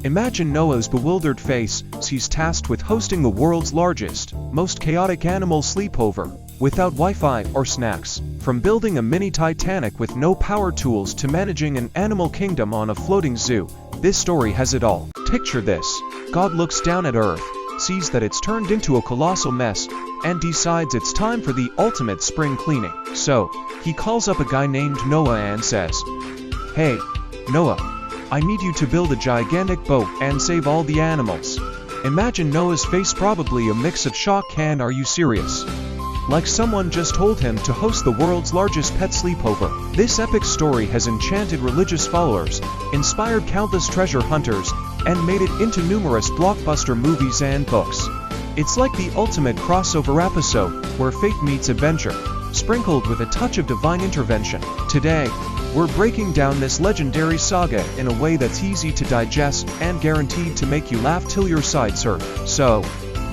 Imagine Noah's bewildered face as he's tasked with hosting the world's largest, most chaotic animal sleepover, without Wi-Fi or snacks. From building a mini Titanic with no power tools to managing an animal kingdom on a floating zoo, this story has it all. Picture this. God looks down at Earth, sees that it's turned into a colossal mess, and decides it's time for the ultimate spring cleaning. So, he calls up a guy named Noah and says, "Hey, Noah, I need you to build a gigantic boat and save all the animals." Imagine Noah's face, probably a mix of shock and "Are you serious?" Like someone just told him to host the world's largest pet sleepover. This epic story has enchanted religious followers, inspired countless treasure hunters, and made it into numerous blockbuster movies and books. It's like the ultimate crossover episode, where faith meets adventure, sprinkled with a touch of divine intervention. Today, we're breaking down this legendary saga in a way that's easy to digest and guaranteed to make you laugh till your sides hurt. So,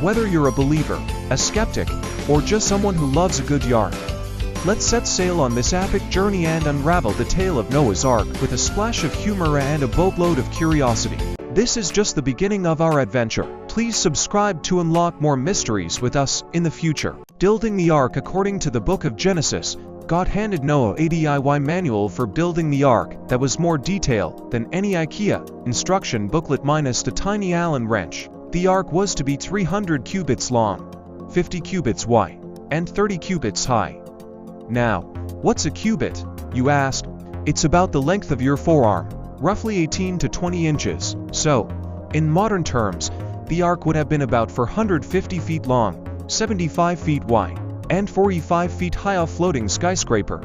whether you're a believer, a skeptic, or just someone who loves a good yarn, let's set sail on this epic journey and unravel the tale of Noah's Ark with a splash of humor and a boatload of curiosity. This is just the beginning of our adventure. Please subscribe to unlock more mysteries with us in the future. Building the Ark. According to the book of Genesis, God handed Noah a DIY manual for building the Ark that was more detailed than any IKEA instruction booklet minus the tiny Allen wrench. The Ark was to be 300 cubits long, 50 cubits wide, and 30 cubits high. Now, what's a cubit, you ask? It's about the length of your forearm, roughly 18 to 20 inches. So, in modern terms, the Ark would have been about 450 feet long, 75 feet wide, and 45 feet high, a floating skyscraper.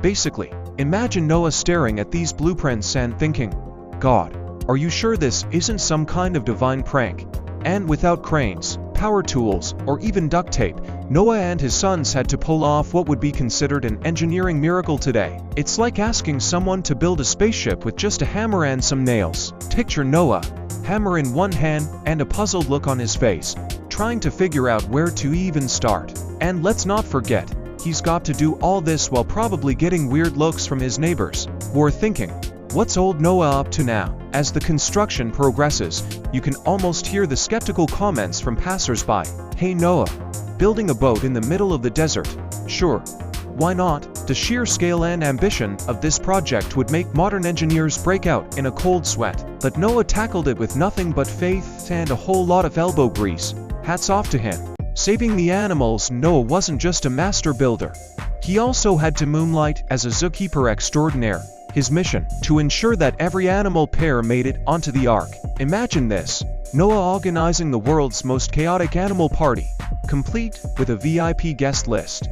Basically, imagine Noah staring at these blueprints and thinking, "God, are you sure this isn't some kind of divine prank?" And without cranes, power tools, or even duct tape, Noah and his sons had to pull off what would be considered an engineering miracle today. It's like asking someone to build a spaceship with just a hammer and some nails. Picture Noah, hammer in one hand and a puzzled look on his face, trying to figure out where to even start. And let's not forget, he's got to do all this while probably getting weird looks from his neighbors, who are thinking, "What's old Noah up to now?" As the construction progresses, you can almost hear the skeptical comments from passersby. "Hey Noah, building a boat in the middle of the desert? Sure, why not?" The sheer scale and ambition of this project would make modern engineers break out in a cold sweat. But Noah tackled it with nothing but faith and a whole lot of elbow grease. Hats off to him. Saving the animals. Noah wasn't just a master builder. He also had to moonlight as a zookeeper extraordinaire. His mission, to ensure that every animal pair made it onto the Ark. Imagine this, Noah organizing the world's most chaotic animal party, complete with a VIP guest list.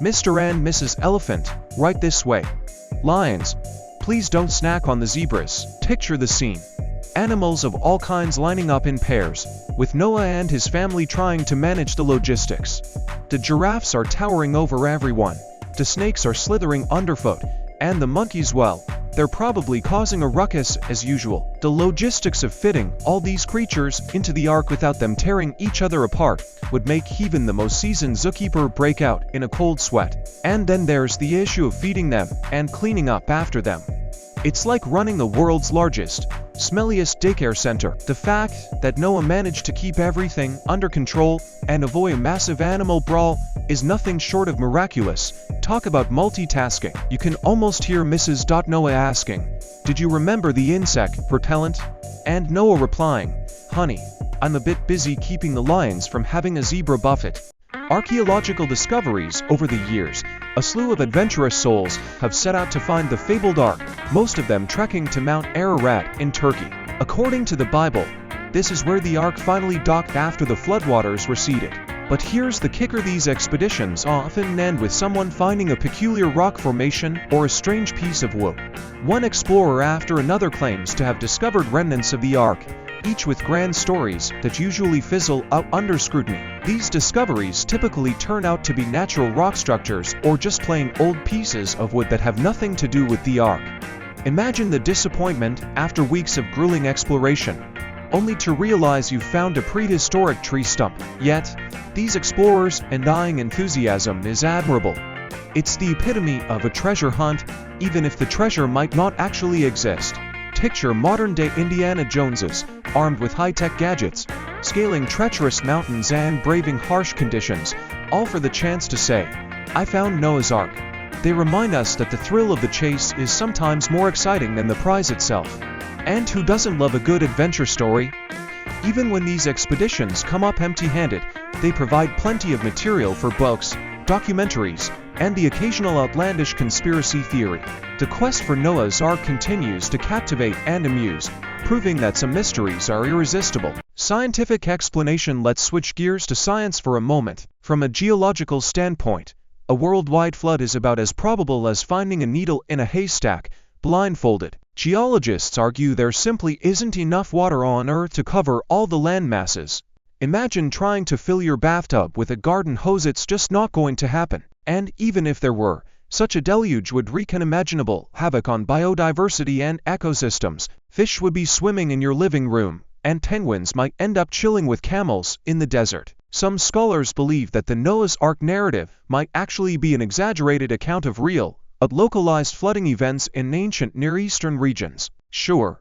Mr. and Mrs. Elephant, right this way. Lions, please don't snack on the zebras. Picture the scene. Animals of all kinds lining up in pairs, with Noah and his family trying to manage the logistics. The giraffes are towering over everyone, the snakes are slithering underfoot, and the monkeys, well, they're probably causing a ruckus as usual. The logistics of fitting all these creatures into the Ark without them tearing each other apart would make even the most seasoned zookeeper break out in a cold sweat. And then there's the issue of feeding them and cleaning up after them. It's like running the world's largest, smelliest daycare center. The fact that Noah managed to keep everything under control and avoid a massive animal brawl is nothing short of miraculous. Talk about multitasking. You can almost hear Mrs. Noah asking, "Did you remember the insect repellent?" And Noah replying, "Honey, I'm a bit busy keeping the lions from having a zebra buffet." Archaeological discoveries over the years, a slew of adventurous souls have set out to find the fabled Ark, most of them trekking to Mount Ararat in Turkey. According to the Bible, this is where the Ark finally docked after the floodwaters receded. But here's the kicker, these expeditions often end with someone finding a peculiar rock formation or a strange piece of wood. One explorer after another claims to have discovered remnants of the Ark, each with grand stories that usually fizzle out under scrutiny. These discoveries typically turn out to be natural rock structures or just plain old pieces of wood that have nothing to do with the Ark. Imagine the disappointment after weeks of grueling exploration, only to realize you found a prehistoric tree stump. Yet, these explorers' undying enthusiasm is admirable. It's the epitome of a treasure hunt, even if the treasure might not actually exist. Picture modern-day Indiana Joneses, armed with high-tech gadgets, scaling treacherous mountains and braving harsh conditions, all for the chance to say, "I found Noah's Ark." They remind us that the thrill of the chase is sometimes more exciting than the prize itself. And who doesn't love a good adventure story? Even when these expeditions come up empty-handed, they provide plenty of material for books, documentaries, and the occasional outlandish conspiracy theory. The quest for Noah's Ark continues to captivate and amuse, proving that some mysteries are irresistible. Scientific explanation. Let's switch gears to science for a moment. From a geological standpoint, a worldwide flood is about as probable as finding a needle in a haystack, blindfolded. Geologists argue there simply isn't enough water on Earth to cover all the land masses. Imagine trying to fill your bathtub with a garden hose. It's just not going to happen. And even if there were, such a deluge would wreak unimaginable havoc on biodiversity and ecosystems. Fish would be swimming in your living room, and penguins might end up chilling with camels in the desert. Some scholars believe that the Noah's Ark narrative might actually be an exaggerated account of real, localized flooding events in ancient Near Eastern regions. Sure,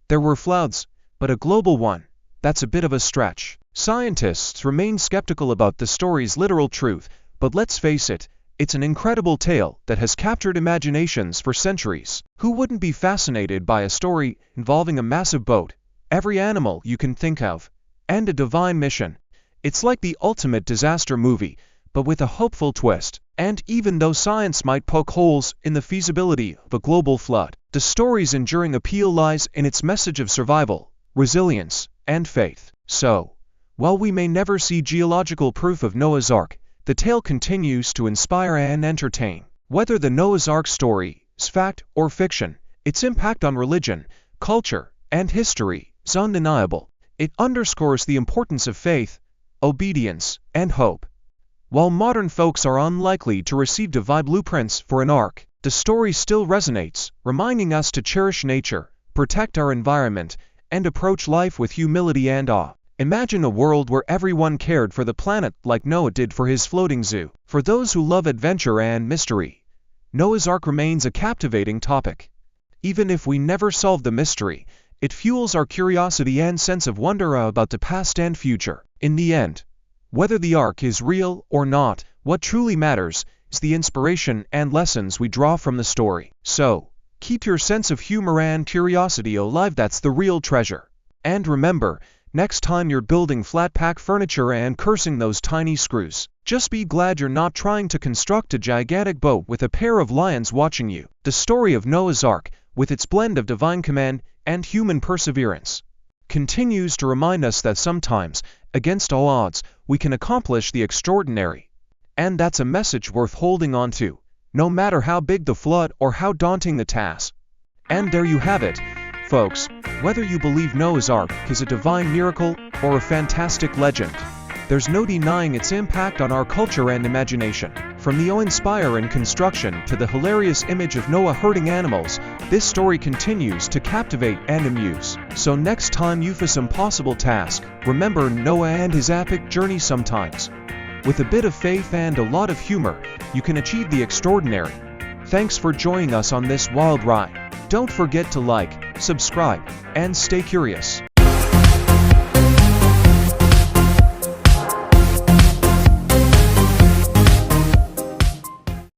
there were floods, but a global one, that's a bit of a stretch. Scientists remain skeptical about the story's literal truth, but let's face it, it's an incredible tale that has captured imaginations for centuries. Who wouldn't be fascinated by a story involving a massive boat, every animal you can think of, and a divine mission? It's like the ultimate disaster movie, but with a hopeful twist. And even though science might poke holes in the feasibility of a global flood, the story's enduring appeal lies in its message of survival, resilience, and faith. So, while we may never see geological proof of Noah's Ark, the tale continues to inspire and entertain. Whether the Noah's Ark story is fact or fiction, its impact on religion, culture, and history is undeniable. It underscores the importance of faith, obedience, and hope. While modern folks are unlikely to receive divine blueprints for an ark, the story still resonates, reminding us to cherish nature, protect our environment, and approach life with humility and awe. Imagine a world where everyone cared for the planet like Noah did for his floating zoo. For those who love adventure and mystery, Noah's Ark remains a captivating topic. Even if we never solve the mystery, it fuels our curiosity and sense of wonder about the past and future. In the end, whether the Ark is real or not, what truly matters is the inspiration and lessons we draw from the story. So, keep your sense of humor and curiosity alive. That's the real treasure. And remember, next time you're building flat-pack furniture and cursing those tiny screws, just be glad you're not trying to construct a gigantic boat with a pair of lions watching you. The story of Noah's Ark, with its blend of divine command and human perseverance, continues to remind us that sometimes, against all odds, we can accomplish the extraordinary. And that's a message worth holding on to, no matter how big the flood or how daunting the task. And there you have it, folks. Whether you believe Noah's Ark is a divine miracle or a fantastic legend, there's no denying its impact on our culture and imagination. From the awe-inspiring construction to the hilarious image of Noah herding animals, this story continues to captivate and amuse. So next time you face an impossible task, remember Noah and his epic journey. Sometimes, with a bit of faith and a lot of humor, you can achieve the extraordinary. Thanks for joining us on this wild ride. Don't forget to like, subscribe, and stay curious.